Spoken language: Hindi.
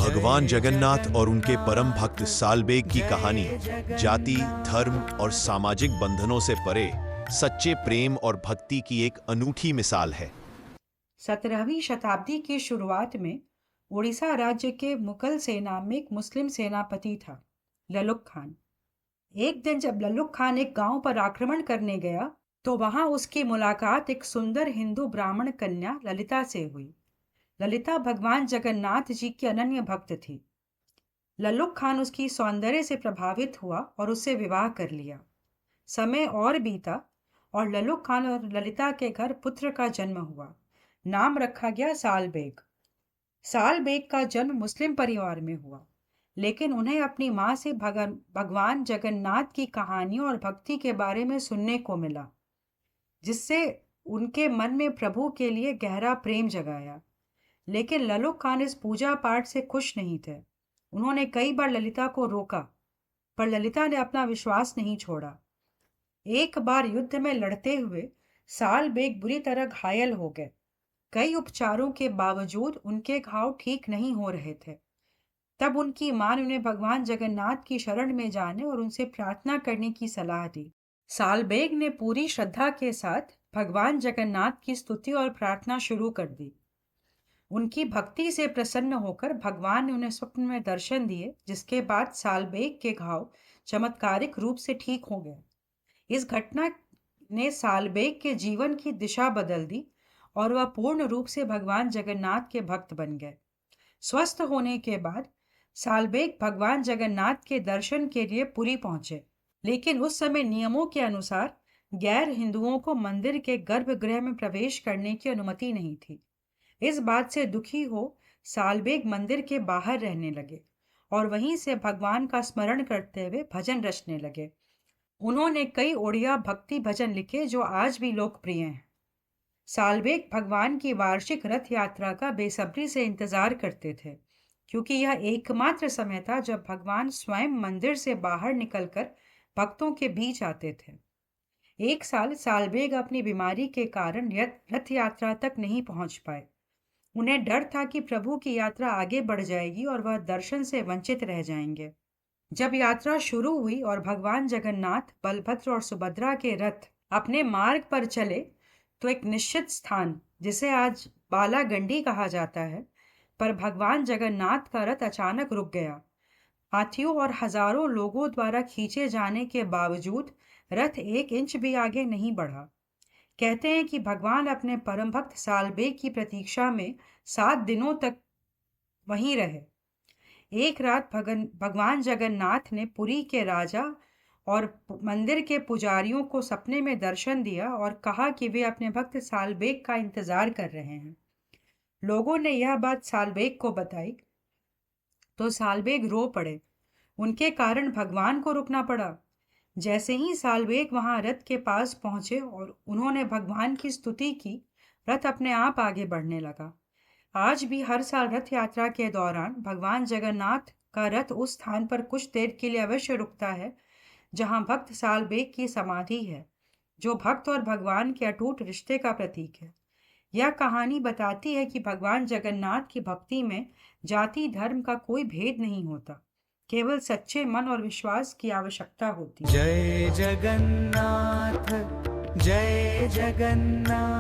भगवान जगन्नाथ और उनके परम भक्त सालबेग की कहानी जाति, धर्म और सामाजिक बंधनों से परे सच्चे प्रेम और भक्ति की एक अनूठी मिसाल है। 17वीं शताब्दी की शुरुआत में उड़ीसा राज्य के मुगल सेना में एक मुस्लिम सेनापति था, ललुक खान। एक दिन जब ललुक खान एक गांव पर आक्रमण करने गया, तो वहां उसकी मुलाकात एक सुंदर हिंदू ब्राह्मण कन्या ललिता से हुई। ललिता भगवान जगन्नाथ जी की अनन्य भक्त थी। लल्लुक खान उसकी सौंदर्य से प्रभावित हुआ और उससे विवाह कर लिया। समय और बीता और लल्लुक खान और ललिता के घर पुत्र का जन्म हुआ। नाम रखा गया सालबेग। सालबेग का जन्म मुस्लिम परिवार में हुआ, लेकिन उन्हें अपनी माँ से भगवान जगन्नाथ की कहानियों और भक्ति के बारे में सुनने को मिला, जिससे उनके मन में प्रभु के लिए गहरा प्रेम जगाया। लेकिन लल्लुक खान इस पूजा पाठ से खुश नहीं थे। उन्होंने कई बार ललिता को रोका, पर ललिता ने अपना विश्वास नहीं छोड़ा। एक बार युद्ध में लड़ते हुए सालबेग बुरी तरह घायल हो गए। कई उपचारों के बावजूद उनके घाव ठीक नहीं हो रहे थे। तब उनकी मां ने उन्हें भगवान जगन्नाथ की शरण में जाने और उनसे प्रार्थना करने की सलाह दी। सालबेग ने पूरी श्रद्धा के साथ भगवान जगन्नाथ की स्तुति और प्रार्थना शुरू कर दी। उनकी भक्ति से प्रसन्न होकर भगवान ने उन्हें स्वप्न में दर्शन दिए, जिसके बाद सालबेग के घाव चमत्कारिक रूप से ठीक हो गए। इस घटना ने सालबेग के जीवन की दिशा बदल दी और वह पूर्ण रूप से भगवान जगन्नाथ के भक्त बन गए। स्वस्थ होने के बाद सालबेग भगवान जगन्नाथ के दर्शन के लिए पुरी पहुंचे, लेकिन उस समय नियमों के अनुसार गैर हिंदुओं को मंदिर के गर्भगृह में प्रवेश करने की अनुमति नहीं थी। इस बात से दुखी हो सालबेग मंदिर के बाहर रहने लगे और वहीं से भगवान का स्मरण करते हुए भजन रचने लगे। उन्होंने कई ओडिया भक्ति भजन लिखे जो आज भी लोकप्रिय हैं। सालबेग भगवान की वार्षिक रथ यात्रा का बेसब्री से इंतजार करते थे, क्योंकि यह एकमात्र समय था जब भगवान स्वयं मंदिर से बाहर निकलकर भक्तों के बीच आते थे। एक साल सालबेग अपनी बीमारी के कारण रथ यात्रा तक नहीं पहुंच पाए। उन्हें डर था कि प्रभु की यात्रा आगे बढ़ जाएगी और वह दर्शन से वंचित रह जाएंगे। जब यात्रा शुरू हुई और भगवान जगन्नाथ, बलभद्र और सुभद्रा के रथ अपने मार्ग पर चले, तो एक निश्चित स्थान, जिसे आज बालागंडी कहा जाता है, पर भगवान जगन्नाथ का रथ अचानक रुक गया। हाथियों और हजारों लोगों द्वारा खींचे जाने के बावजूद रथ एक इंच भी आगे नहीं बढ़ा। कहते हैं कि भगवान अपने परम भक्त सालबेग की प्रतीक्षा में 7 दिनों तक वहीं रहे। एक रात भगवान जगन्नाथ ने पुरी के राजा और मंदिर के पुजारियों को सपने में दर्शन दिया और कहा कि वे अपने भक्त सालबेग का इंतजार कर रहे हैं। लोगों ने यह बात सालबेग को बताई, तो सालबेग रो पड़े। उनके कारण भगवान को रुकना पड़ा। जैसे ही सालबेग वहां रथ के पास पहुंचे और उन्होंने भगवान की स्तुति की, रथ अपने आप आगे बढ़ने लगा। आज भी हर साल रथ यात्रा के दौरान भगवान जगन्नाथ का रथ उस स्थान पर कुछ देर के लिए अवश्य रुकता है, जहां भक्त सालबेग की समाधि है, जो भक्त और भगवान के अटूट रिश्ते का प्रतीक है। यह कहानी बताती है कि भगवान जगन्नाथ की भक्ति में जाति धर्म का कोई भेद नहीं होता, केवल सच्चे मन और विश्वास की आवश्यकता होती है। जय जगन्नाथ, जय जगन्नाथ।